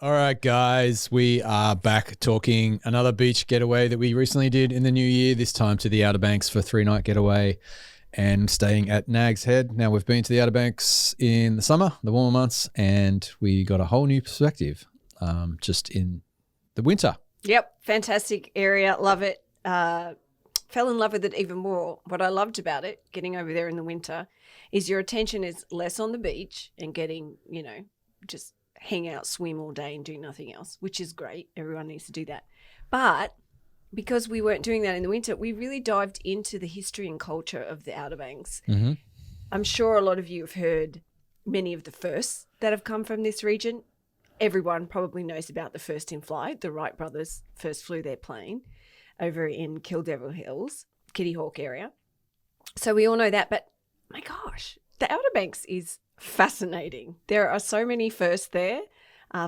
All right, guys, we are back talking another beach getaway that we recently did in the new year, this time to the Outer Banks for a 3-night getaway and staying at Nag's Head. Now, we've been to the Outer Banks in the summer, the warmer months, and we got a whole new perspective just in the winter. Yep, fantastic area. Love it. Fell in love with it even more. What I loved about it, getting over there in the winter, is your attention is less on the beach and getting, just hang out, swim all day and do nothing else, which is great. Everyone needs to do that. But because we weren't doing that in the winter, we really dived into the history and culture of the Outer Banks. Mm-hmm. I'm sure a lot of you have heard many of the firsts that have come from this region. Everyone probably knows about the first in flight. The Wright brothers first flew their plane over in Devil Hills, Kitty Hawk area. So we all know that. But my gosh, the Outer Banks is fascinating. There are so many firsts there.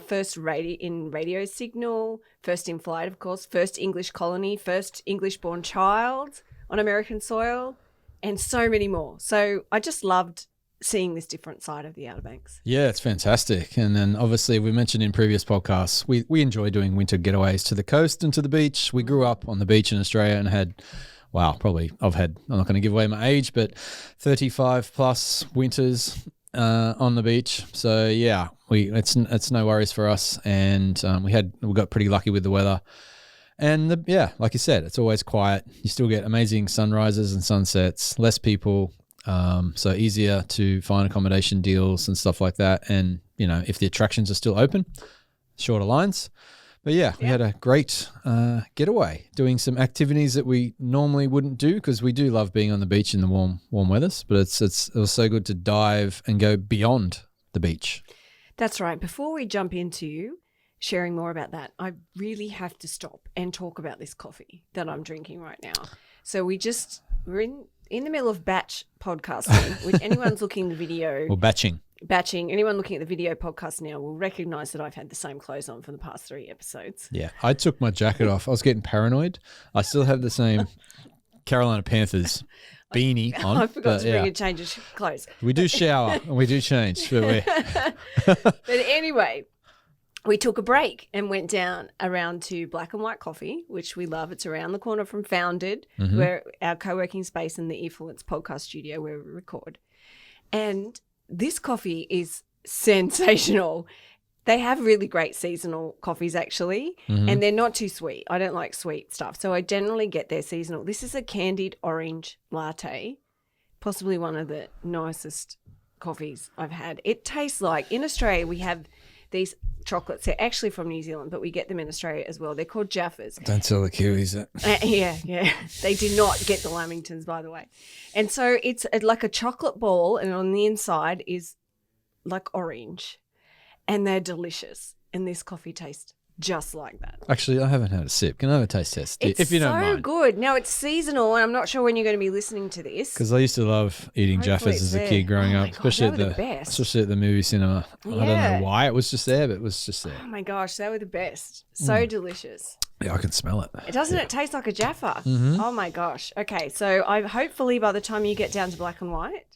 First radio signal, first in flight, of course, first English colony, first English-born child on American soil, and so many more. So I just loved seeing this different side of the Outer Banks. Yeah, it's fantastic. And then obviously we mentioned in previous podcasts, we enjoy doing winter getaways to the coast and to the beach. We grew up on the beach in Australia and had, I'm not going to give away my age, but 35 plus winters on the beach. So yeah, it's no worries for us. And we got pretty lucky with the weather. And like you said, it's always quiet. You still get amazing sunrises and sunsets, less people. So easier to find accommodation deals and stuff like that. And, if the attractions are still open, shorter lines. But we had a great getaway, doing some activities that we normally wouldn't do because we do love being on the beach in the warm weathers. But it was so good to dive and go beyond the beach. That's right. Before we jump into sharing more about that, I really have to stop and talk about this coffee that I'm drinking right now. So we're in the middle of batch podcasting, which anyone's looking at the video. Or batching. Anyone looking at the video podcast now will recognize that I've had the same clothes on for the past 3 episodes. Yeah, I took my jacket off. I was getting paranoid. I still have the same Carolina Panthers beanie on. I forgot to bring a change of clothes. We do shower and we do change. But anyway, we took a break and went down around to Black and White Coffee, which we love. It's around the corner from Founded, where our co-working space and the Influence podcast studio where we record. And this coffee is sensational. They have really great seasonal coffees, actually, and they're not too sweet. I don't like sweet stuff, so I generally get their seasonal. This is a Candied orange latte, possibly one of the nicest coffees I've had. It tastes like, in Australia, we have these chocolates. They're actually from New Zealand, but we get them in Australia as well. They're called Jaffas. Don't tell the Kiwis that. Yeah. They did not get the Lamingtons, by the way. And so it's like a chocolate ball, and on the inside is like orange, and they're delicious. And this coffee tastes just like that. Actually, I haven't had a sip. Can I have a taste test? It's if you don't mind. so good. Now, it's seasonal, and I'm not sure when you're going to be listening to this. Because I used to love eating Jaffas as a kid growing up, especially at the movie cinema. Yeah. I don't know why it was just there, but it was just there. Oh my gosh, they were the best. So delicious. Yeah, I can smell it. It taste like a Jaffa. Oh my gosh. Okay, so hopefully by the time you get down to Black and White,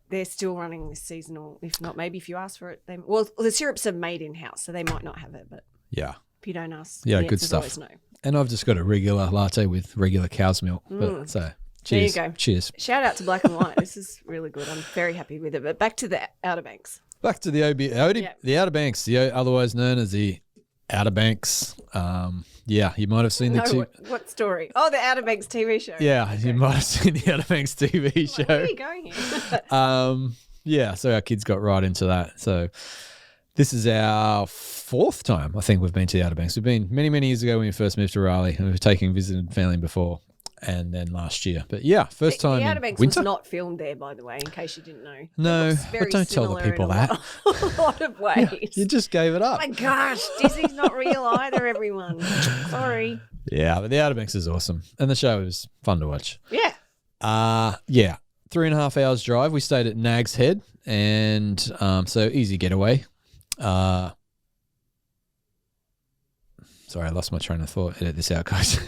they're still running this seasonal. If not, maybe if you ask for it, the syrups are made in house, so they might not have it, but. Yeah. If you don't ask, yeah, good stuff. No. And I've just got a regular latte with regular cow's milk. But, so cheers. There you go. Cheers. Shout out to Black and White. This is really good. I'm very happy with it. But back to the Outer Banks. Back to the the Outer Banks, otherwise known as the Outer Banks. You might have seen What story? Oh, the Outer Banks TV show. Yeah, okay. You might have seen the Outer Banks TV show. Where are you going here? So our kids got right into that. So this is our 4th time, I think, we've been to the Outer Banks. We've been many, many years ago when we first moved to Raleigh, and we've visited family before, and then last year. But first time. The Outer Banks was not filmed there, by the way, in case you didn't know. No, but don't tell the people that. A lot of ways. Yeah, you just gave it up. Oh my gosh, Disney's not real either, everyone. Sorry. Yeah, but the Outer Banks is awesome, and the show is fun to watch. Yeah. 3.5 hours drive. We stayed at Nag's Head, and so easy getaway. Sorry, I lost my train of thought. Edit this out, guys.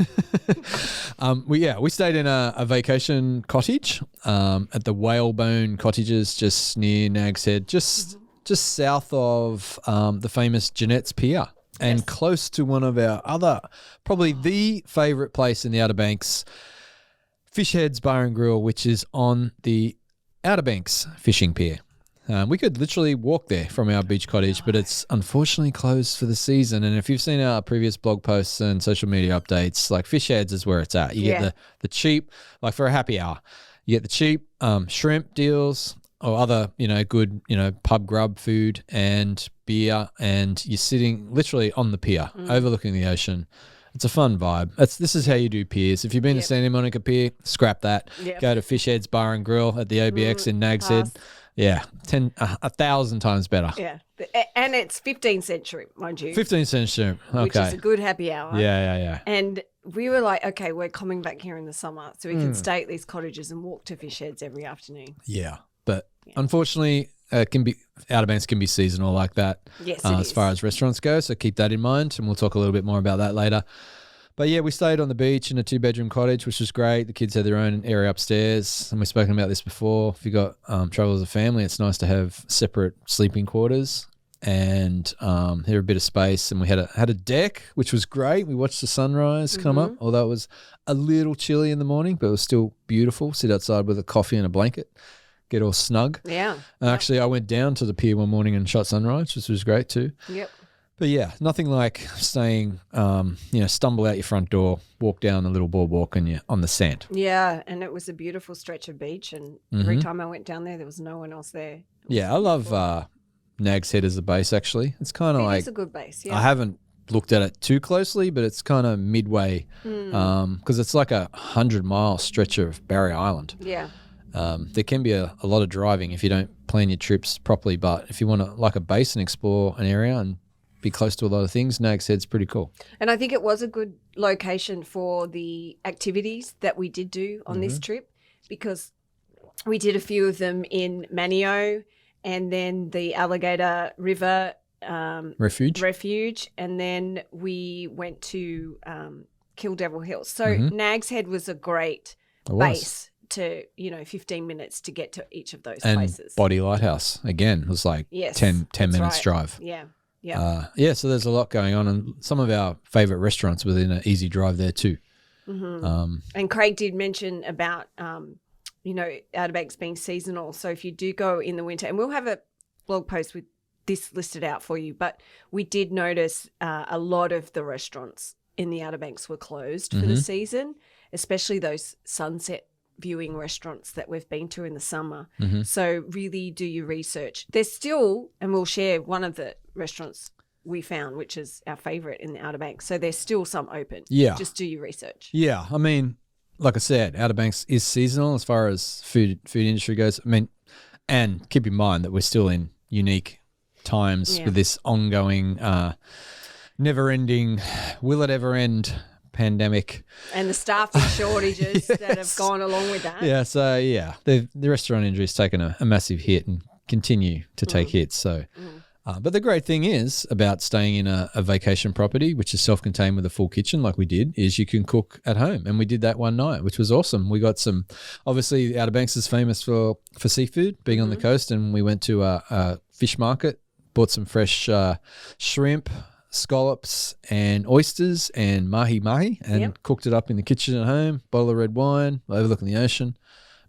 We stayed in a vacation cottage at the Whalebone Cottages, just near Nag's Head, just just south of the famous Jeanette's Pier and close to one of our other, probably the favourite place in the Outer Banks, Fish Heads Bar and Grill, which is on the Outer Banks fishing pier. We could literally walk there from our beach cottage, but it's unfortunately closed for the season. And if you've seen our previous blog posts and social media updates, like Fish Heads is where it's at. You get the cheap, like for a happy hour, you get the cheap shrimp deals or other, good, pub grub food and beer, and you're sitting literally on the pier overlooking the ocean. It's a fun vibe. This is how you do piers. If you've been to Santa Monica Pier, scrap that. Go to Fish Heads Bar and Grill at the OBX in Nags Head. Yeah, 1,000 times better. Yeah, and it's 15 cent shrimp, mind you. 15 cent shrimp, okay. Which is a good happy hour. Yeah. And we were like, okay, we're coming back here in the summer, so we can stay at these cottages and walk to Fish Heads every afternoon. Yeah, but unfortunately, Outer Banks can be seasonal like that. Yes, as far as restaurants go, so keep that in mind, and we'll talk a little bit more about that later. But yeah, we stayed on the beach in a 2-bedroom cottage, which was great. The kids had their own area upstairs, and we've spoken about this before. If you got trouble as a family, it's nice to have separate sleeping quarters and have a bit of space. And we had a deck, which was great. We watched the sunrise come up, although it was a little chilly in the morning, but it was still beautiful. Sit outside with a coffee and a blanket, get all snug. Yeah. Actually, I went down to the pier one morning and shot sunrise, which was great too. Yep. But yeah, nothing like staying, stumble out your front door, walk down a little boardwalk and you're on the sand. Yeah, and it was a beautiful stretch of beach, and every time I went down there was no one else there. Yeah, I love Nags Head as a base, actually. It's kind of like... It's a good base, yeah. I haven't looked at it too closely, but it's kind of midway because it's like 100-mile stretch of Barrier Island. Yeah. There can be a lot of driving if you don't plan your trips properly, but if you want to like a base and explore an area and be close to a lot of things, Nags Head's pretty cool. And I think it was a good location for the activities that we did do on this trip, because we did a few of them in Manio and then the Alligator River Refuge, and then we went to Kill Devil Hills. So Nags Head was a great base to 15 minutes to get to each of those places. And Body Lighthouse again was like 10 minutes drive. Yeah. So there's a lot going on, and some of our favorite restaurants within an easy drive there too. And Craig did mention about Outer Banks being seasonal. So if you do go in the winter, and we'll have a blog post with this listed out for you, but we did notice a lot of the restaurants in the Outer Banks were closed for the season, especially those sunset viewing restaurants that we've been to in the summer. So really do your research. There's still, and we'll share one of the restaurants we found, which is our favourite in the Outer Banks. So there's still some open. Yeah. Just do your research. Yeah. I mean, like I said, Outer Banks is seasonal as far as food industry goes. I mean, and keep in mind that we're still in unique times with this ongoing, never-ending, will it ever end pandemic. And the staffing shortages that have gone along with that. Yeah, so the restaurant industry's taken a massive hit and continue to take hits. So, but the great thing is about staying in a vacation property, which is self-contained with a full kitchen like we did, is you can cook at home. And we did that one night, which was awesome. We got some, obviously Outer Banks is famous for seafood, being on the coast, and we went to a fish market, bought some fresh shrimp, scallops and oysters and mahi-mahi, and cooked it up in the kitchen at home, bottle of red wine, overlooking the ocean.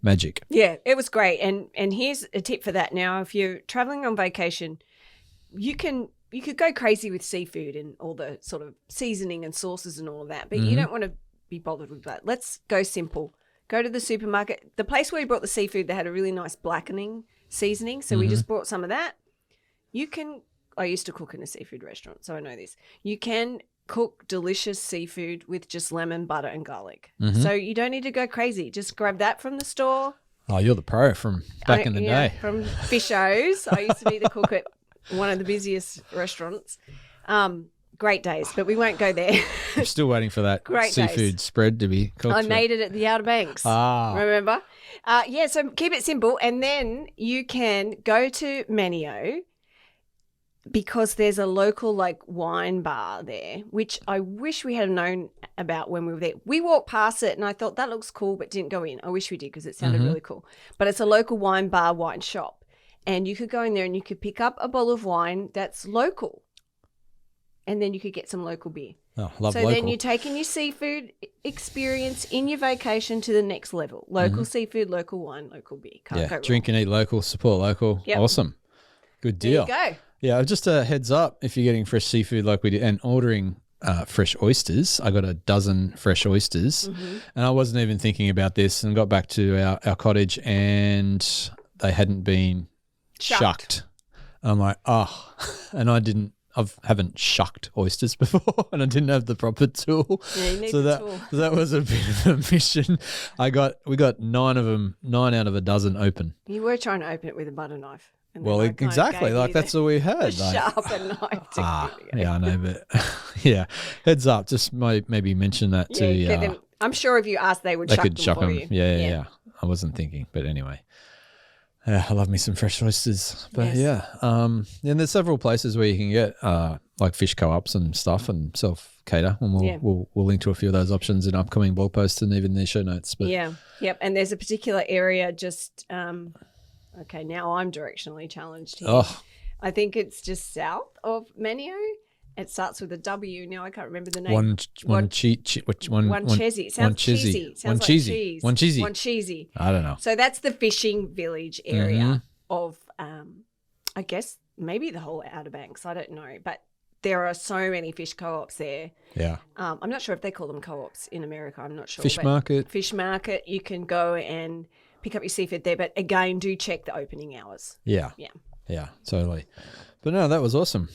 Magic. Yeah, it was great. And here's a tip for that. Now, if you're traveling on vacation, you could go crazy with seafood and all the sort of seasoning and sauces and all of that, but you don't want to be bothered with that. Let's go simple. Go to the supermarket. The place where we bought the seafood, they had a really nice blackening seasoning, so we just bought some of that. I used to cook in a seafood restaurant, so I know this. You can cook delicious seafood with just lemon, butter, and garlic. So you don't need to go crazy. Just grab that from the store. Oh, you're the pro from back in the day. From Fishos. I used to be the cook at one of the busiest restaurants. Great days, but we won't go there. I'm still waiting for that seafood spread to be cooked. I made it at the Outer Banks. Remember? So keep it simple, and then you can go to Manio, because there's a local wine bar there, which I wish we had known about when we were there. We walked past it and I thought that looks cool, but didn't go in. I wish we did because it sounded really cool. But it's a local wine bar, wine shop. And you could go in there and you could pick up a bottle of wine that's local. And then you could get some local beer. Oh, love so local. then you're taking your seafood experience in your vacation to the next level. Local seafood, local wine, local beer. Can't go wrong. Drink and eat local, support local. Yep. Awesome. Good deal. There you go. Yeah, just a heads up, if you're getting fresh seafood like we did and ordering fresh oysters, I got a dozen fresh oysters and I wasn't even thinking about this and got back to our cottage and they hadn't been shucked. I'm like, and I haven't shucked oysters before and I didn't have the proper tool. Yeah, you need the tool. That was a bit of a mission. We got 9 of them, 9 out of a dozen open. You were trying to open it with a butter knife. Well, exactly. Like that's all we had. Sharpen knife. Yeah, I know, but yeah, heads up. Just maybe mention that to. I'm sure if you asked, they would shuck them for you. Yeah. I wasn't thinking, but anyway. Yeah, I love me some fresh oysters. But and there's several places where you can get like fish co-ops and stuff and self-cater, and we'll link to a few of those options in upcoming blog posts and even the show notes. But and there's a particular area just. Okay, now I'm directionally challenged here. Oh. I think it's just south of Manio. It starts with a W. Now I can't remember the name. One cheesy. It sounds cheesy. Sounds like cheese. One cheesy. One cheesy. I don't know. So that's the fishing village area of, I guess, maybe the whole Outer Banks. I don't know. But there are so many fish co-ops there. Yeah. I'm not sure if they call them co-ops in America. I'm not sure. Fish market. Fish market. You can go and pick up your seafood there, but again, do check the opening hours. Yeah, totally. But no, that was awesome.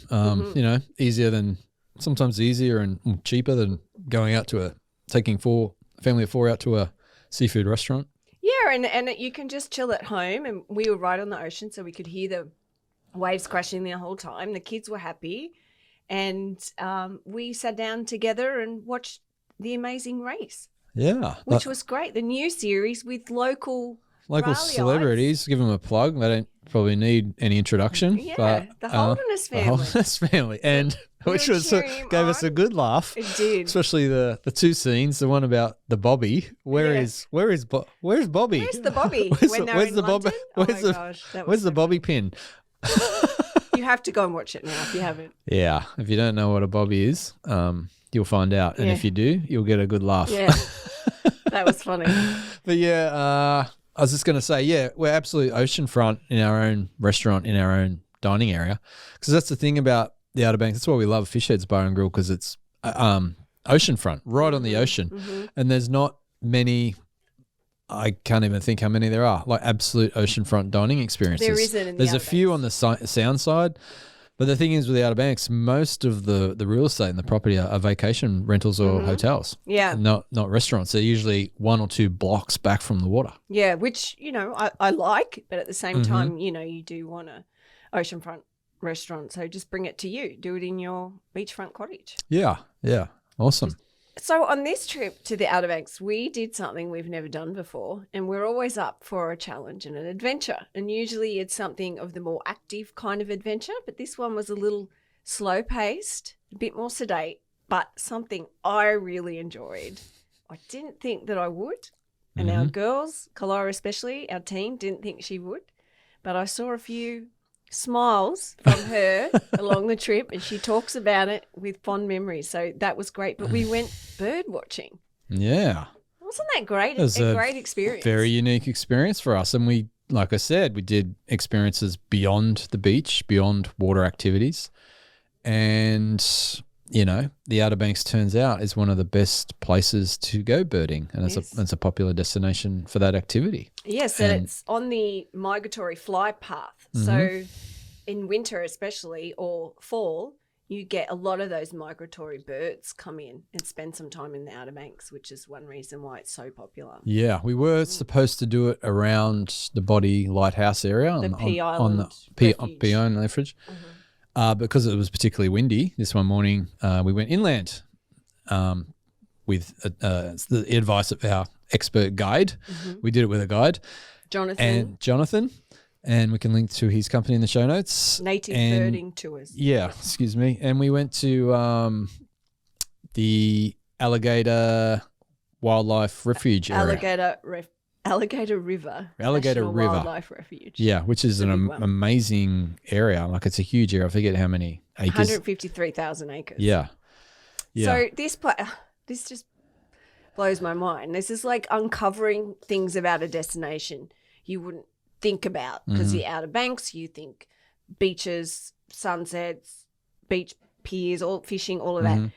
Sometimes easier and cheaper than going out to taking a family of 4 out to a seafood restaurant. Yeah, and you can just chill at home, and we were right on the ocean, so we could hear the waves crashing the whole time. The kids were happy, and we sat down together and watched The Amazing Race. Yeah. Which was great. The new series with local celebrities. Give them a plug. They don't probably need any introduction. Yeah, but, the Holderness family. The Holderness family. And which gave us a good laugh. It did. Especially the 2 scenes, the one about the Bobby. Where's Bobby? Where's the Bobby? Where's the Bobby pin? You have to go and watch it now if you haven't. Yeah. If you don't know what a Bobby is, you'll find out. And if you do, you'll get a good laugh. Yeah. That was funny. But I was just going to say, we're absolutely oceanfront in our own restaurant, in our own dining area. Because that's the thing about the Outer Banks. That's why we love Fish Heads Bar and Grill, because it's oceanfront, right on the ocean. And there's not many, I can't even think how many there are, like absolute oceanfront dining experiences. There isn't in the There's Outer a few on the sound side. But the thing is with the Outer Banks, most of the real estate and the property are vacation rentals or hotels. Yeah. Not restaurants. They're usually 1 or 2 blocks back from the water. Yeah, which, I like, but at the same time, you do want a oceanfront restaurant. So just bring it to you. Do it in your beachfront cottage. Yeah. Awesome. So on this trip to the Outer Banks, we did something we've never done before, and we're always up for a challenge and an adventure. And usually it's something of the more active kind of adventure, but this one was a little slow-paced, a bit more sedate, but something I really enjoyed. I didn't think that I would, and our girls, Kalara especially, our team, didn't think she would, but I saw a few smiles from her along the trip, and she talks about it with fond memories. So that was great. But we went bird watching. Yeah. Wasn't that great? It was a great experience. Very unique experience for us. And we, like I said, we did experiences beyond the beach, beyond water activities. And, the Outer Banks turns out is one of the best places to go birding. And it's a popular destination for that activity. Yes, and it's on the migratory fly path. So in winter especially, or fall, you get a lot of those migratory birds come in and spend some time in the Outer Banks, which is one reason why it's so popular. Yeah, we were supposed to do it around the Body Lighthouse area. The P Island Refuge. Because it was particularly windy this one morning, we went inland with the advice of our expert guide. We did it with a guide. Jonathan. And we can link to his company in the show notes. Native Birding Tours. Yeah, excuse me. And we went to the Alligator Wildlife Refuge area. Alligator River Alligator National River. Wildlife Refuge. Yeah, which is It's a an big one. amazing area. Like it's a huge area. I forget how many acres. 153,000 acres. Yeah. Yeah. So this just blows my mind. This is like uncovering things about a destination you wouldn't think about because Mm-hmm. the Outer Banks, you think beaches, sunsets, beach piers, all fishing, all of that. Mhm.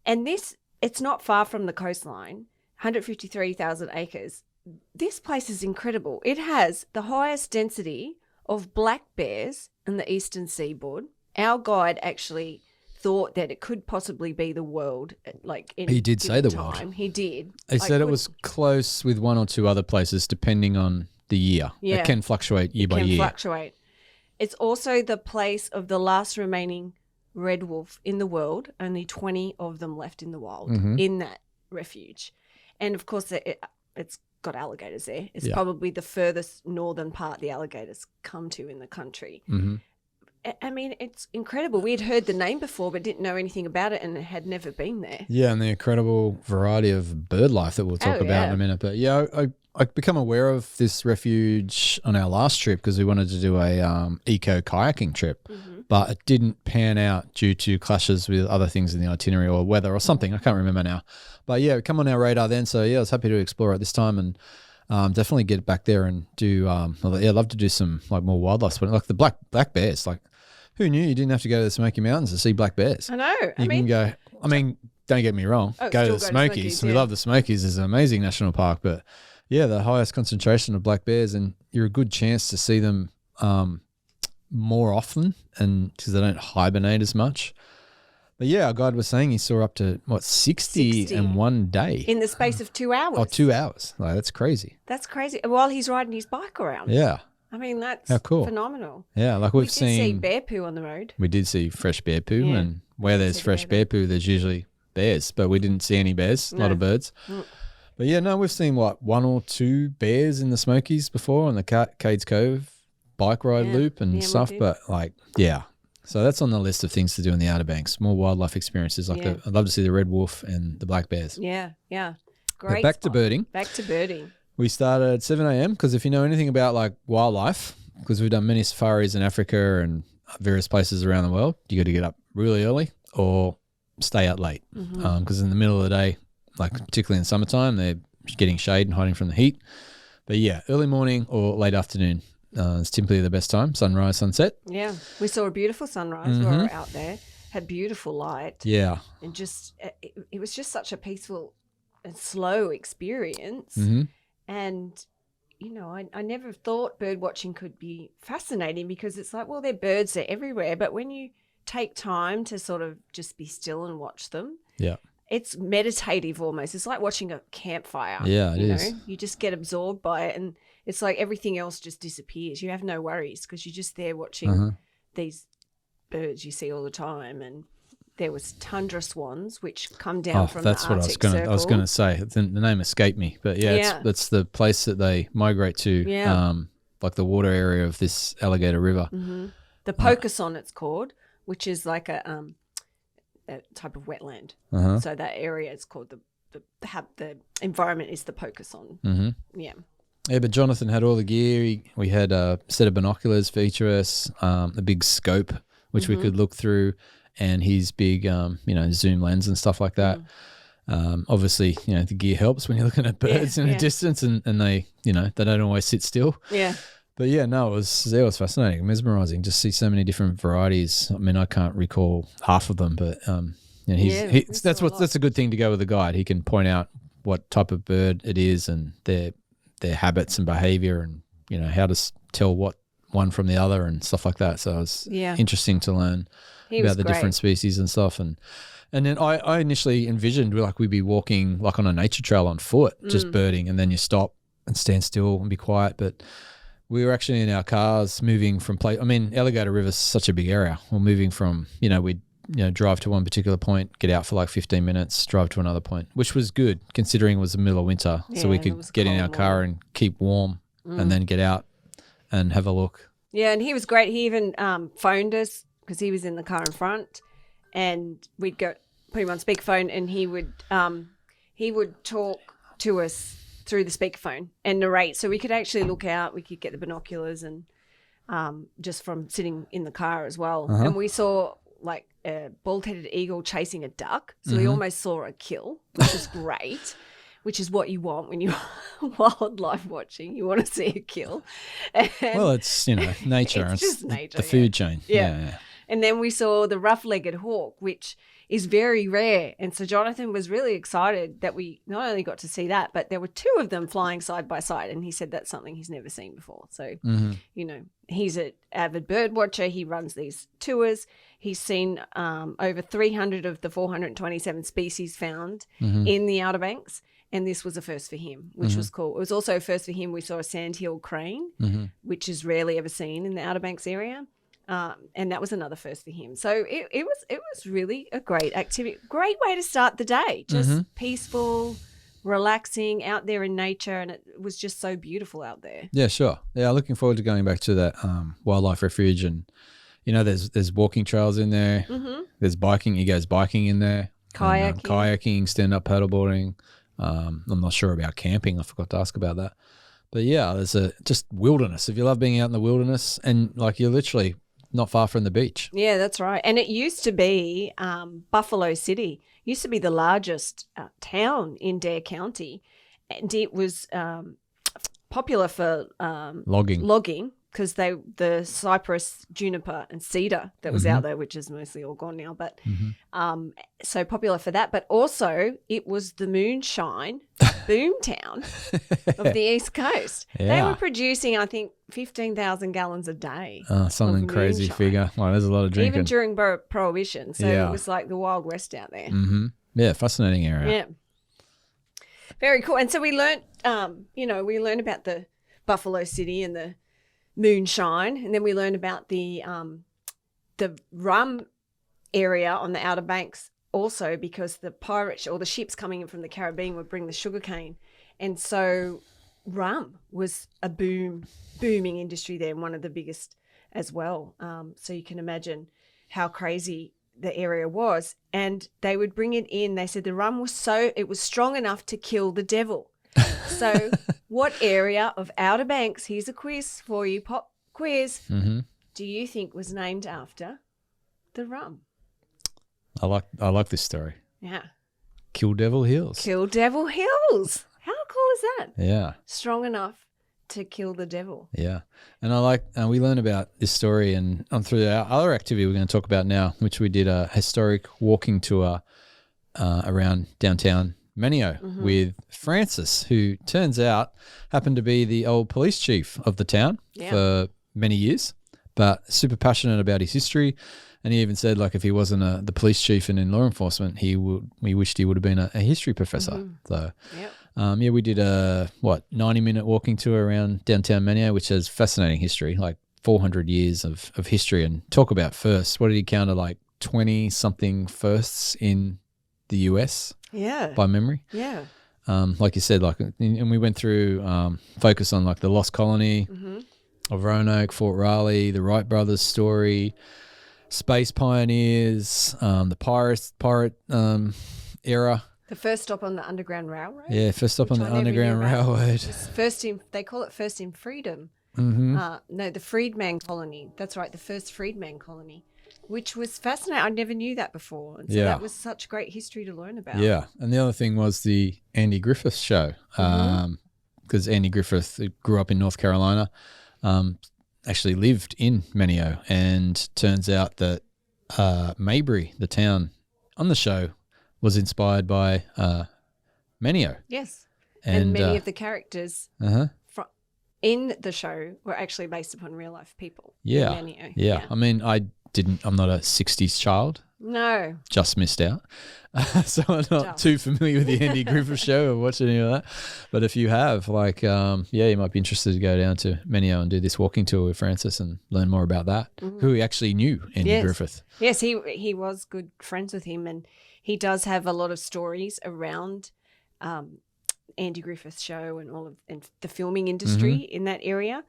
And this, it's not far from the coastline, 153,000 acres. This place is incredible. It has the highest density of black bears in the eastern seaboard. Our guide actually thought that it could possibly be the world. Like He did say the world. time. He did. They said it was close with one or two other places depending on the year. Yeah. It can fluctuate year by can year. fluctuate. It's also the place of the last remaining red wolf in the world. Only 20 of them left in the wild in that refuge. And of course, it's got alligators there. It's Yeah. probably the furthest northern part the alligators come to in the country. Mm-hmm. I mean, it's incredible. We had heard the name before, but didn't know anything about it and had never been there. Yeah, and the incredible variety of bird life that we'll talk about in a minute. But yeah, I become aware of this refuge on our last trip because we wanted to do a eco kayaking trip, but it didn't pan out due to clashes with other things in the itinerary or weather or something. I can't remember now. But yeah, it come on our radar then. So yeah, I was happy to explore it this time and definitely get back there and do. I'd love to do some like more wildlife spotting, like the black bears. Like, who knew you didn't have to go to the Smoky Mountains to see black bears? I know. You can go. I mean, don't get me wrong. Go to the Smokies. We love the Smokies. It's an amazing national park, but yeah, the highest concentration of black bears, and you're a good chance to see them more often, and because they don't hibernate as much. But yeah, our guide was saying he saw up to 60 in one day in the space of 2 hours. Oh, 2 hours. Like, that's crazy. That's crazy. While he's riding his bike around. Yeah. I mean, that's How cool. phenomenal. Yeah, like We we've did see seen bear poo on the road. We did see fresh bear poo, Yeah. and where there's See fresh bear bear poo, there's usually bears, but we didn't see any bears, a lot No. of birds. Mm. But yeah, no, we've seen one or two bears in the Smokies before on the Cades Cove bike ride Yeah. loop and Yeah, we stuff, did. but like, yeah. So that's on the list of things to do in the Outer Banks, more wildlife experiences. Like Yeah. I'd love to see the red wolf and the black bears. Yeah, yeah. But Great. back to spot. birding. Back to birding. We started at 7 a.m. because if you know anything about like wildlife, because we've done many safaris in Africa and various places around the world, you got to get up really early or stay out late. Because in the middle of the day, like particularly in summertime, they're getting shade and hiding from the heat. But yeah, early morning or late afternoon is typically the best time, sunrise, sunset. Yeah. We saw a beautiful sunrise while we were out there. Had beautiful light. Yeah. And just, it was just such a peaceful and slow experience. Mm-hmm. And, you know, I never thought bird watching could be fascinating because it's like, well, they're birds, they're everywhere. But when you take time to sort of just be still and watch them, Yeah. it's meditative almost. It's like watching a campfire. Yeah, it you is. know? You just get absorbed by it and it's like everything else just disappears. You have no worries because you're just there watching these birds you see all the time. And there was tundra swans which come down from that's the what Arctic I was going to say. The name escaped me, but yeah, it's the place that they migrate to. Yeah. Like the water area of this alligator river. The Pokeson it's called, which is like a type of wetland. So that area is called the environment is the Pokeson. Yeah. Yeah, but Jonathan had all the gear. We had a set of binoculars for each of us, a big scope which we could look through, and his big, zoom lens and stuff like that. Obviously, the gear helps when you're looking at birds in a distance, and they, they don't always sit still. Yeah. But yeah, no, it was fascinating, mesmerizing. Just see so many different varieties. I mean, I can't recall half of them, but that's a good thing to go with a guide. He can point out what type of bird it is and their habits and behavior, and how to tell what one from the other and stuff like that. So it was interesting to learn about the different species and stuff. And then I initially envisioned we'd be walking like on a nature trail on foot, just birding, and then you stop and stand still and be quiet. But we were actually in our cars moving from Alligator River is such a big area. We're moving from, we'd drive to one particular point, get out for like 15 minutes, drive to another point, which was good considering it was the middle of winter. So we could get in our car and keep warm and then get out and have a look. Yeah, and he was great. He even phoned us because he was in the car in front, and we'd put him on speakerphone, and he would talk to us through the speakerphone and narrate. So we could actually look out. We could get the binoculars and just from sitting in the car as well. And we saw like a bald-headed eagle chasing a duck. So we almost saw a kill, which is great, which is what you want when you're wildlife watching. You want to see a kill. And well, it's, nature. It's just nature, the food chain. Yeah. And then we saw the rough-legged hawk, which is very rare. And so Jonathan was really excited that we not only got to see that, but there were two of them flying side by side. And he said that's something he's never seen before. So, he's an avid bird watcher. He runs these tours. He's seen over 300 of the 427 species found in the Outer Banks. And this was a first for him, which was cool. It was also a first for him. We saw a sandhill crane, which is rarely ever seen in the Outer Banks area. And that was another first for him. So it was really a great activity. Great way to start the day. Just peaceful, relaxing, out there in nature. And it was just so beautiful out there. Yeah, sure. Yeah, looking forward to going back to that wildlife refuge. And, there's walking trails in there. There's biking. He goes biking in there. Kayaking. And, kayaking, stand-up paddleboarding. I'm not sure about camping. I forgot to ask about that. But, yeah, there's just wilderness. If you love being out in the wilderness and, you're literally not far from the beach. Yeah, that's right. And it used to be Buffalo City. Used to be the largest town in Dare County. And it was popular for logging because the cypress, juniper and cedar that was out there, which is mostly all gone now, but so popular for that. But also it was the moonshine boomtown of the East Coast. They were producing, I think, 15,000 gallons a day. Something crazy moonshine. Figure. Wow, there's a lot of drinking. Even during Prohibition. So it was like the Wild West out there. Yeah, fascinating area. Yeah. Very cool. And so we learned, we learned about the Buffalo City and the moonshine, and then we learned about the rum area on the Outer Banks also, because the pirates or the ships coming in from the Caribbean would bring the sugarcane, and so rum was a booming industry there, and one of the biggest as well. So you can imagine how crazy the area was, and they would bring it in. They said the rum was it was strong enough to kill the devil. So what area of Outer Banks, here's a quiz for you, pop quiz, do you think was named after the rum? I like this story. Yeah. Kill Devil Hills. Kill Devil Hills. How cool is that? Yeah. Strong enough to kill the devil. Yeah. And we learned about this story and through our other activity we're going to talk about now, which we did a historic walking tour around downtown Manio with Francis, who turns out happened to be the old police chief of the town for many years, but super passionate about his history. And he even said, if he wasn't the police chief and in law enforcement, he wished he would have been a history professor. So, we did a 90-minute walking tour around downtown Manio, which has fascinating history, 400 years of history. And talk about firsts. What did he count? 20-something firsts in the US. Yeah. By memory. Yeah. Like you said, and we went through focus on the Lost Colony of Roanoke, Fort Raleigh, the Wright brothers story, space pioneers, the pirate era. The first stop on the Underground Railroad. Yeah, first stop on the Underground Railroad. They call it first in freedom. No, the Freedman Colony. That's right, the first Freedman Colony. Which was fascinating. I never knew that before. And so that was such great history to learn about. Yeah. And the other thing was the Andy Griffith show. Because Andy Griffith grew up in North Carolina, actually lived in Manio. And turns out that Maybury, the town on the show, was inspired by Manio. Yes. And many of the characters in the show were actually based upon real life people. Yeah. Manio. Yeah. I mean, I'm not a 60s child. No. Just missed out. So I'm not too familiar with the Andy Griffith show or watch any of that. But if you have, you might be interested to go down to Manio and do this walking tour with Francis and learn more about that. Who actually knew Andy Griffith. Yes, he was good friends with him, and he does have a lot of stories around Andy Griffith's show and the filming industry in that area.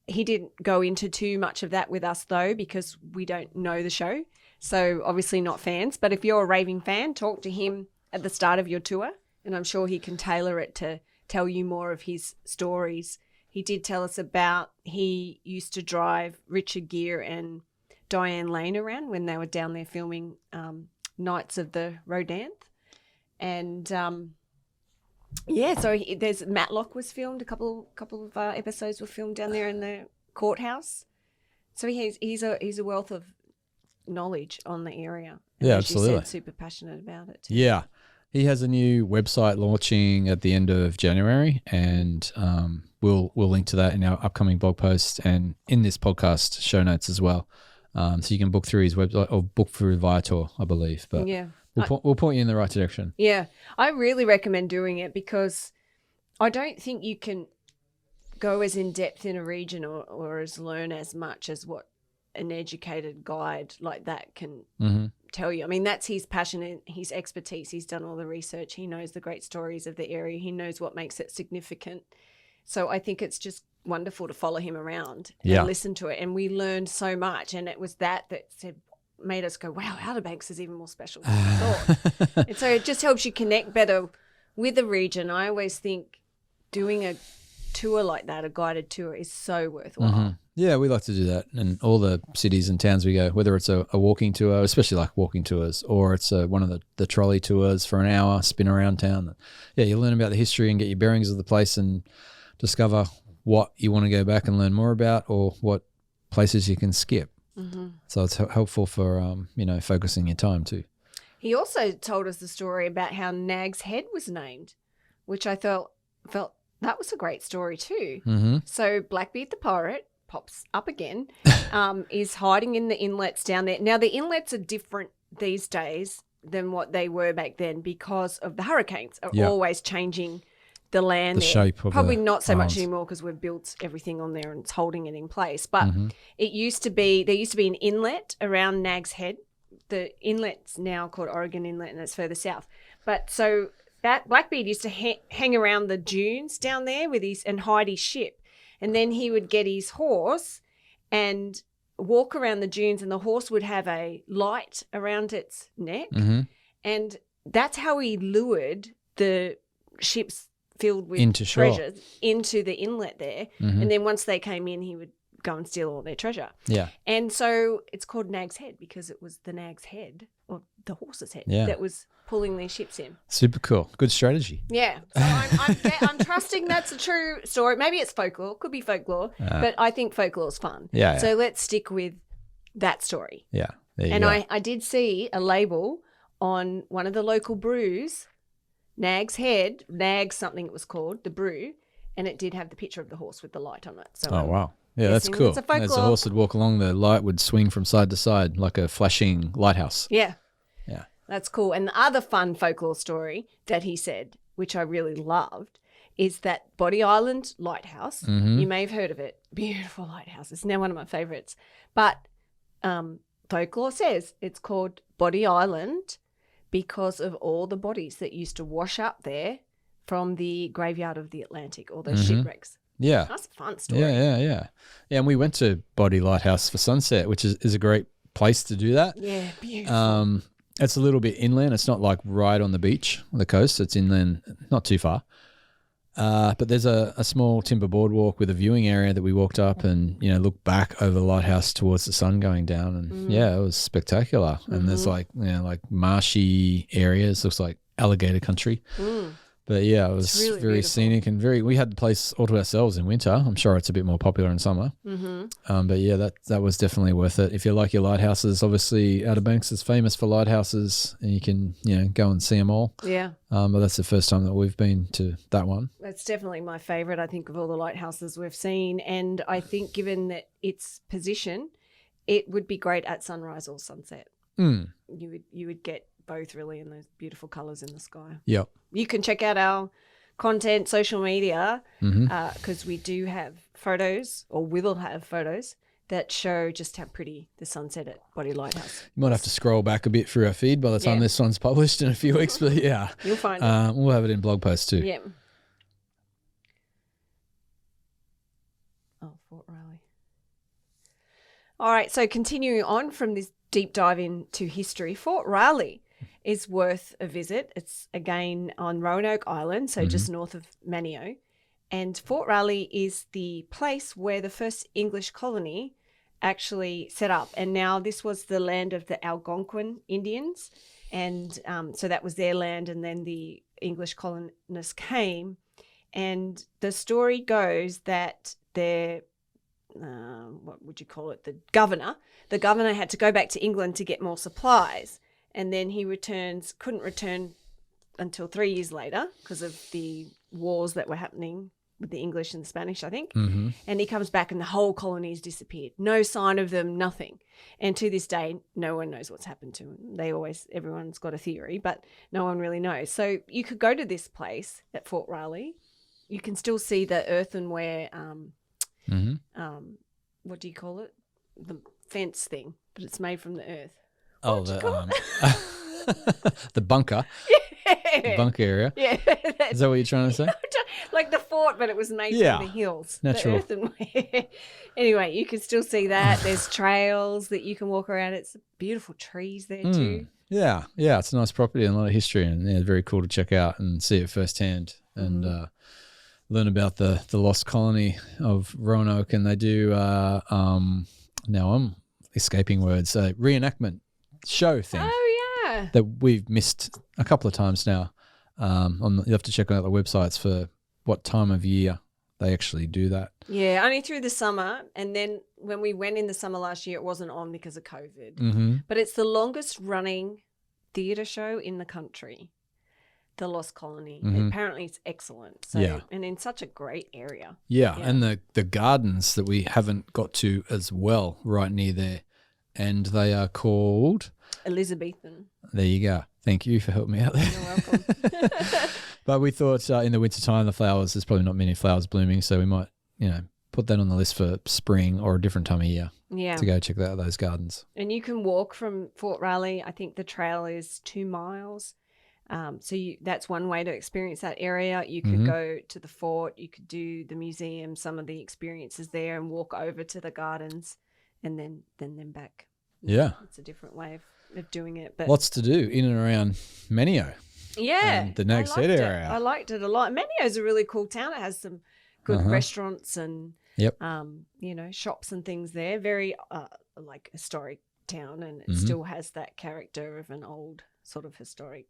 He didn't go into too much of that with us, though, because we don't know the show. So obviously not fans. But if you're a raving fan, talk to him at the start of your tour, and I'm sure he can tailor it to tell you more of his stories. He did tell us about he used to drive Richard Gere and Diane Lane around when they were down there filming Knights of the Rodanthe. And so there's Matlock was filmed. A couple of episodes were filmed down there in the courthouse. So he's a wealth of knowledge on the area. And Yeah, as absolutely. You said, super passionate about it too. Yeah. He has a new website launching at the end of January, and we'll link to that in our upcoming blog post and in this podcast show notes as well. So you can book through his website or book through Viator, I believe. But Yeah. we'll point you in the right direction. Yeah. I really recommend doing it because I don't think you can go as in depth in a region or as learn as much as what an educated guide like that can tell you. I mean, that's his passion and his expertise. He's done all the research. He knows the great stories of the area. He knows what makes it significant. So I think it's just wonderful to follow him around and listen to it. And we learned so much. And it was that made us go, wow, Outer Banks is even more special than we thought. And so it just helps you connect better with the region. I always think doing a tour like that, a guided tour, is so worthwhile. Yeah, we like to do that. And all the cities and towns we go, whether it's a walking tour, especially like walking tours, or it's one of the trolley tours for an hour, spin around town. Yeah, you learn about the history and get your bearings of the place and discover what you want to go back and learn more about or what places you can skip. So it's helpful for, focusing your time too. He also told us the story about how Nag's Head was named, which I felt that was a great story too. So Blackbeard the pirate pops up again, is hiding in the inlets down there. Now, the inlets are different these days than what they were back then because of the hurricanes are always changing the land the there. Shape of Probably the not so much islands. anymore because we've built everything on there and it's holding it in place. But there used to be an inlet around Nag's Head. The inlet's now called Oregon Inlet and it's further south. But so that Blackbeard used to hang around the dunes down there and hide his ship. And then he would get his horse and walk around the dunes and the horse would have a light around its neck. And that's how he lured the ships filled with treasures into the inlet there. And then once they came in, he would go and steal all their treasure. Yeah. And so it's called Nag's Head because it was the Nag's head or the horse's head that was pulling these ships in. Super cool. Good strategy. Yeah. So I'm trusting that's a true story. Maybe it's folklore. Could be folklore. But I think folklore is fun. Yeah. So let's stick with that story. Yeah. There you And go. I did see a label on one of the local brews, Nag's Head, Nag something it was called, the brew, and it did have the picture of the horse with the light on it. So wow. Yeah, that's cool. It's a As the folklore. horse would walk along, the light would swing from side to side like a flashing lighthouse. Yeah. Yeah. That's cool. And the other fun folklore story that he said, which I really loved, is that Body Island Lighthouse. You may have heard of it. Beautiful lighthouse. It's now one of my favourites. But folklore says it's called Body Island because of all the bodies that used to wash up there from the graveyard of the Atlantic, all those shipwrecks. Yeah. That's a fun story. Yeah. Yeah, and we went to Body Lighthouse for sunset, which is a great place to do that. Yeah, beautiful. It's a little bit inland. It's not like right on the beach, on the coast. It's inland, not too far. But there's a small timber boardwalk with a viewing area that we walked up and, looked back over the lighthouse towards the sun going down. And it was spectacular. And there's like marshy areas, looks like alligator country. But yeah, it was really very beautiful. scenic and we had the place all to ourselves in winter. I'm sure it's a bit more popular in summer. But yeah, that was definitely worth it. If you like your lighthouses, obviously Outer Banks is famous for lighthouses and you can, go and see them all. Yeah. But that's the first time that we've been to that one. That's definitely my favourite, I think, of all the lighthouses we've seen. And I think given that its position, it would be great at sunrise or sunset. You would get both really in those beautiful colours in the sky. Yep. You can check out our content, social media, because we do have photos, or we will have photos, that show just how pretty the sunset at Body Lighthouse. You might have to scroll back a bit through our feed by the time this one's published in a few weeks, but yeah. You'll find it. We'll have it in blog posts too. Yeah. Oh, Fort Raleigh. All right, so continuing on from this deep dive into history, Fort Raleigh is worth a visit. It's again on Roanoke Island, so just north of Manio. And Fort Raleigh is the place where the first English colony actually set up. And now this was the land of the Algonquin Indians. And so that was their land. And then the English colonists came. And the story goes that their, what would you call it, the governor had to go back to England to get more supplies. And then he couldn't return until 3 years later because of the wars that were happening with the English and the Spanish, I think. Mm-hmm. And he comes back and the whole colony has disappeared. No sign of them, nothing. And to this day, no one knows what's happened to them. Everyone's got a theory, but no one really knows. So you could go to this place at Fort Raleigh. You can still see the earthenware, what do you call it? The fence thing, but it's made from the earth. The bunker. Yeah. The bunker area. Yeah. Is that what you're trying to say? Like the fort, but it was made from the hills. Natural. The earthenware. Anyway, you can still see that. There's trails that you can walk around. It's beautiful trees there too. Yeah. Yeah. It's a nice property and a lot of history, and very cool to check out and see it firsthand and learn about the lost colony of Roanoke. And they do, now I'm escaping words, reenactment show thing. Oh, yeah. That we've missed a couple of times now. You have to check out the websites for what time of year they actually do that. Yeah, only through the summer. And then when we went in the summer last year, it wasn't on because of COVID. Mm-hmm. But it's the longest running theatre show in the country, The Lost Colony. Mm-hmm. Apparently it's excellent. So, yeah. And in such a great area. Yeah, and the gardens that we haven't got to as well right near there. And they are called... Elizabethan. There you go. Thank you for helping me out there. You're welcome. But we thought in the wintertime, there's probably not many flowers blooming, so we might, put that on the list for spring or a different time of year to go check out those gardens. And you can walk from Fort Raleigh. I think the trail is 2 miles. That's one way to experience that area. You could go to the fort. You could do the museum, some of the experiences there, and walk over to the gardens and then back. Yeah. It's a different way of doing it. But lots to do in and around Manio. Yeah. And the Nags Head area. I liked it a lot. Manio's a really cool town. It has some good restaurants and shops and things there. Very like historic town, and it still has that character of an old sort of historic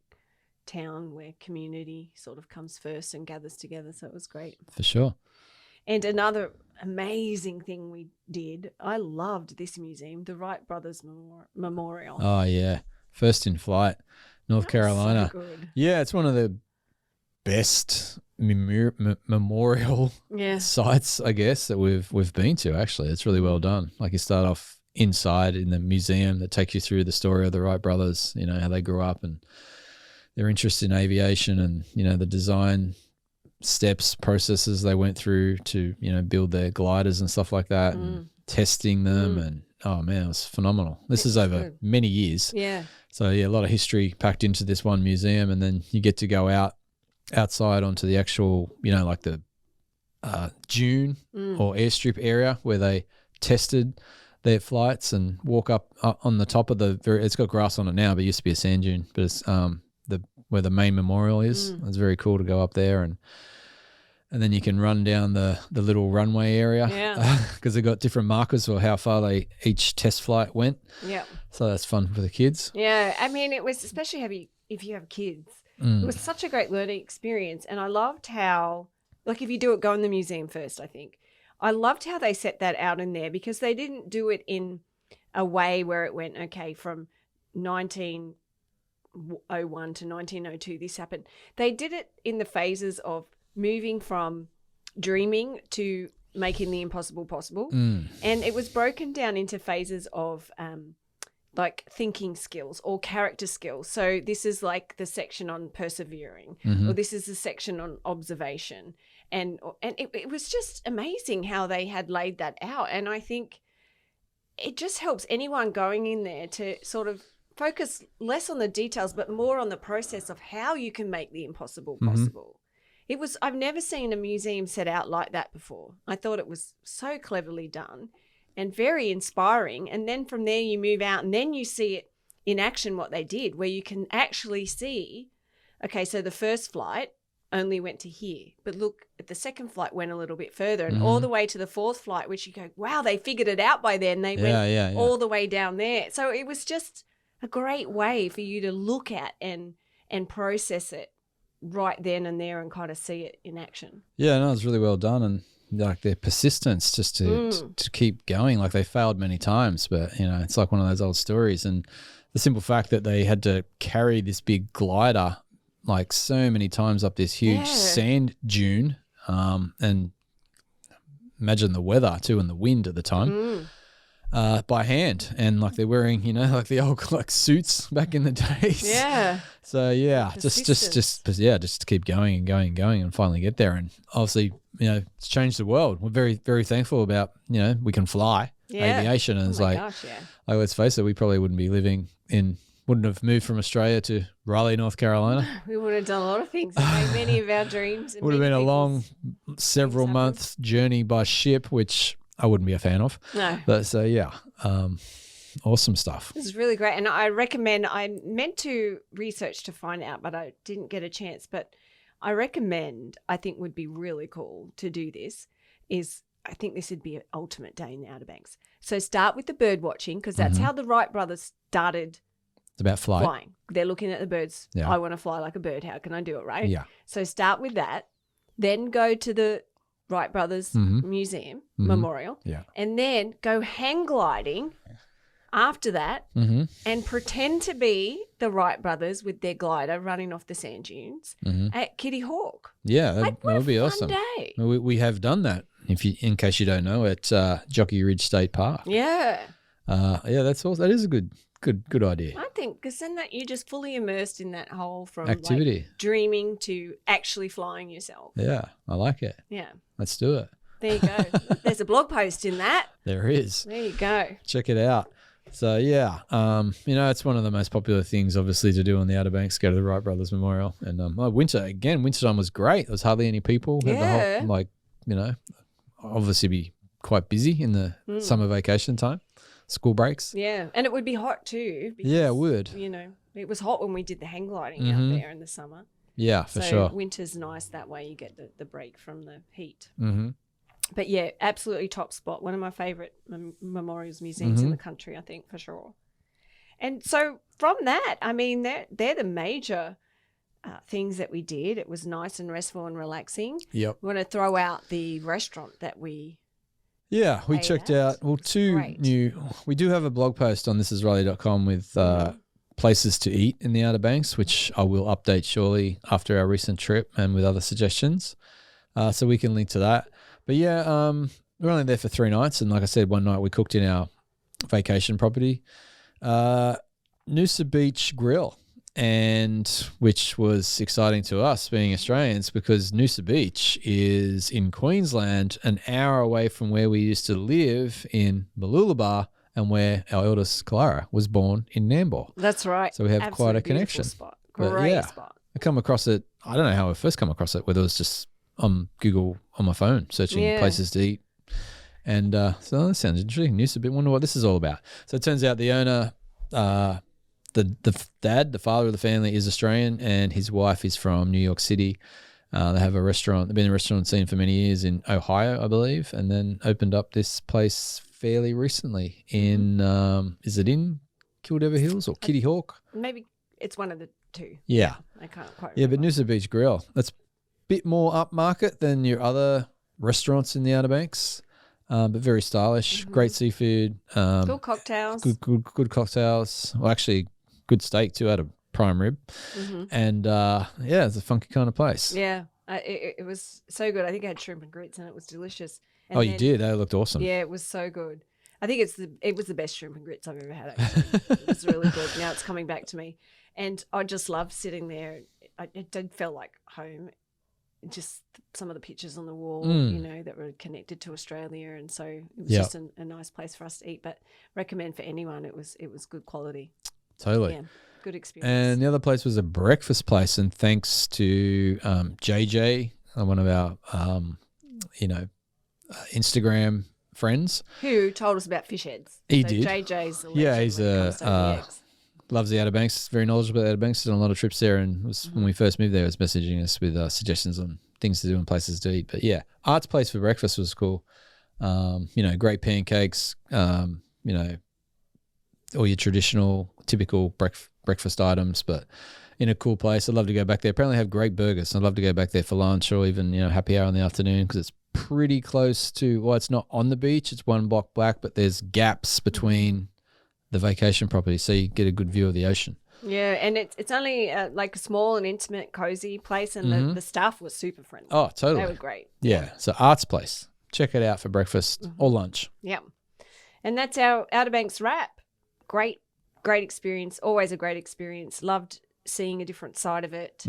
town where community sort of comes first and gathers together. So it was great. For sure. And another amazing thing we did, I loved this museum, the Wright Brothers Memorial. Oh, yeah. First in flight, North Carolina. So good. Yeah, it's one of the best memorial sites, I guess, that we've been to, actually. It's really well done. Like you start off inside in the museum that takes you through the story of the Wright brothers, how they grew up and their interest in aviation and, the design processes they went through to, build their gliders and stuff like that and testing them. And, oh, man, it was phenomenal. This is over many years. Yeah. So, yeah, a lot of history packed into this one museum, and then you get to go outside onto the actual, like the dune or airstrip area where they tested their flights and walk up on the top of it's got grass on it now, but it used to be a sand dune, but it's where the main memorial is. It's very cool to go up there and then you can run down the little runway area because they've got different markers for how far each test flight went. Yeah. So that's fun for the kids. Yeah. I mean, it was especially if you have kids. It was such a great learning experience. And I loved how, like if you do it, go in the museum first, I think. I loved how they set that out in there because they didn't do it in a way where it went, okay, from 1901 to 1902, this happened. They did it in the phases of moving from dreaming to making the impossible possible. And it was broken down into phases of like thinking skills or character skills. So this is like the section on persevering or this is the section on observation. And it was just amazing how they had laid that out. And I think it just helps anyone going in there to sort of focus less on the details but more on the process of how you can make the impossible possible. I've never seen a museum set out like that before. I thought it was so cleverly done and very inspiring. And then from there you move out and then you see it in action what they did, where you can actually see, okay, so the first flight only went to here, but look, the second flight went a little bit further and all the way to the fourth flight, which you go, wow, they figured it out by then. They went all the way down there. So it was just a great way for you to look at and process it right then and there and kind of see it in action. Yeah, no, it was really well done, and like their persistence just to keep going. Like they failed many times, but you know, it's like one of those old stories. And the simple fact that they had to carry this big glider like so many times up this huge sand dune, and imagine the weather too and the wind at the time, by hand, and like they're wearing, you know, like the old like suits back in the days. Yeah. So yeah, just to keep going and going and going and finally get there. And obviously, you know, it's changed the world. We're very, very thankful about, you know, we can fly aviation, and it's like, like, let's face it, we probably wouldn't have moved from Australia to Raleigh, North Carolina. We would have done a lot of things. Many of our dreams. Would have been a long, several months journey by ship, which I wouldn't be a fan of. No. But so, yeah, awesome stuff. This is really great. And I recommend, I meant to research to find out, but I didn't get a chance. But I recommend, I think would be really cool to do this, is I think this would be an ultimate day in the Outer Banks. So start with the bird watching, because that's how the Wright brothers started. It's about flying. They're looking at the birds. Yeah. I want to fly like a bird. How can I do it, right? Yeah. So start with that. Then go to the Wright Brothers Museum, Memorial. Yeah. And then go hang gliding after that and pretend to be the Wright Brothers with their glider running off the sand dunes at Kitty Hawk. Yeah, that would be awesome. Day. We have done that, in case you don't know, at Jockey Ridge State Park. Yeah. Yeah, that's awesome. That is a good idea. I think, because then that you're just fully immersed in that whole from activity, like dreaming to actually flying yourself. Yeah, I like it. Yeah. Let's do it. There you go. There's a blog post in that. There is. There you go. Check it out. So yeah, you know, it's one of the most popular things, obviously, to do on the Outer Banks. Go to the Wright Brothers Memorial, and wintertime was great. There was hardly any people. Yeah. The whole, like, you know, obviously be quite busy in the summer vacation time. School breaks. Yeah, and it would be hot too. Because, yeah, it would. You know, it was hot when we did the hang gliding out there in the summer. Yeah, for sure. Winter's nice that way. You get the break from the heat. Mm-hmm. But yeah, absolutely top spot. One of my favourite memorials museums in the country, I think, for sure. And so from that, I mean, they're the major things that we did. It was nice and restful and relaxing. Yep. We want to throw out the restaurant that we... Yeah, we checked out, we do have a blog post on thisisriley.com with places to eat in the Outer Banks, which I will update shortly after our recent trip and with other suggestions. So we can link to that. But yeah, we're only there for 3 nights. And like I said, one night we cooked in our vacation property, Noosa Beach Grill, and which was exciting to us being Australians, because Noosa Beach is in Queensland, an hour away from where we used to live in Mooloolaba, and where our eldest Clara was born in Nambour. That's right. So we have quite a connection. Spot. Great spot. I come across it, I don't know how I first come across it, whether it was just on Google on my phone searching places to eat. And so that sounds interesting. Noosa Beach, wonder what this is all about. So it turns out the owner, the father of the family, is Australian, and his wife is from New York City. They have a restaurant. They've been in the restaurant scene for many years in Ohio, I believe, and then opened up this place fairly recently in, is it in Kildever Hills or Kitty Hawk? Maybe it's one of the two. Yeah. I can't quite remember. Yeah, but Noosa Beach Grill, that's a bit more upmarket than your other restaurants in the Outer Banks. But very stylish, great seafood. Good cocktails. Good cocktails. Well, actually, good steak too, out of prime rib. And yeah, it's a funky kind of place. Yeah, it was so good. I think I had shrimp and grits and it was delicious. And you did? They looked awesome. Yeah, it was so good. I think it was the best shrimp and grits I've ever had, actually. It was really good. Now it's coming back to me. And I just loved sitting there. It did feel like home. Just some of the pictures on the wall, you know, that were connected to Australia, and so it was just a nice place for us to eat. But recommend for anyone, it was good quality. Totally, yeah, good experience. And the other place was a breakfast place, and thanks to JJ, one of our Instagram friends, who told us about fish heads. He so did. JJ's he's loves the Outer Banks. Very knowledgeable about the Outer Banks. Done a lot of trips there, and when we first moved there, was messaging us with suggestions on things to do and places to eat. But yeah, Art's place for breakfast was cool. Great pancakes. All your traditional, typical breakfast items, but in a cool place. I'd love to go back there. Apparently, have great burgers. I'd love to go back there for lunch or even happy hour in the afternoon because it's pretty close to. Well, it's not on the beach. It's one block back, but there's gaps between the vacation property, so you get a good view of the ocean. Yeah, and it's only like a small and intimate, cozy place, and the staff was super friendly. Oh, totally. They were great. Yeah, so Art's Place. Check it out for breakfast or lunch. Yeah, and that's our Outer Banks wrap. Great experience. Always a great experience. Loved seeing a different side of it.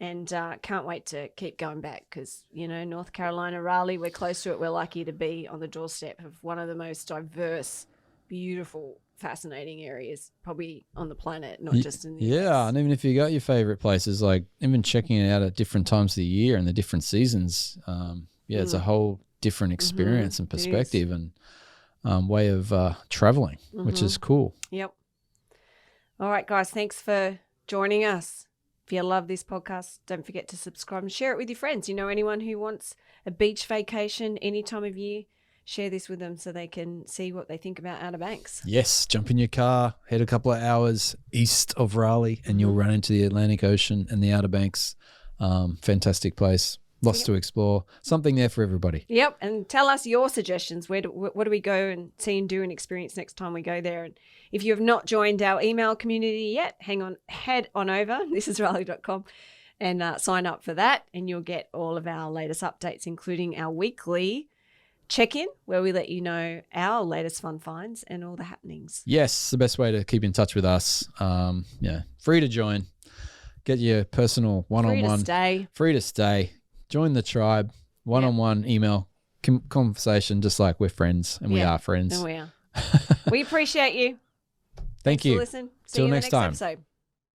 And can't wait to keep going back because, North Carolina, Raleigh, we're close to it. We're lucky to be on the doorstep of one of the most diverse, beautiful, fascinating areas probably on the planet, not just in the US. Yeah, and even if you got your favorite places, like even checking it out at different times of the year and the different seasons, it's a whole different experience and perspective and way of traveling, which is cool. Yep. All right, guys, thanks for joining us. If you love this podcast, don't forget to subscribe and share it with your friends. Anyone who wants a beach vacation any time of year, share this with them so they can see what they think about Outer Banks. Yes, jump in your car, head a couple of hours east of Raleigh, and you'll run into the Atlantic Ocean and the Outer Banks. Fantastic place. Lots to explore. Something there for everybody. Yep, and tell us your suggestions. What do we go and see and do and experience next time we go there? And if you have not joined our email community yet, head on over, thisisraleigh.com, and sign up for that, and you'll get all of our latest updates, including our weekly check-in where we let you know our latest fun finds and all the happenings. Yes, the best way to keep in touch with us. Free to join. Get your personal one-on-one. Free to stay. Join the tribe. One-on-one email conversation, just like we're friends, and we are friends. And we are. We appreciate you. Thank you. For listening. See Till you in the next time. episode.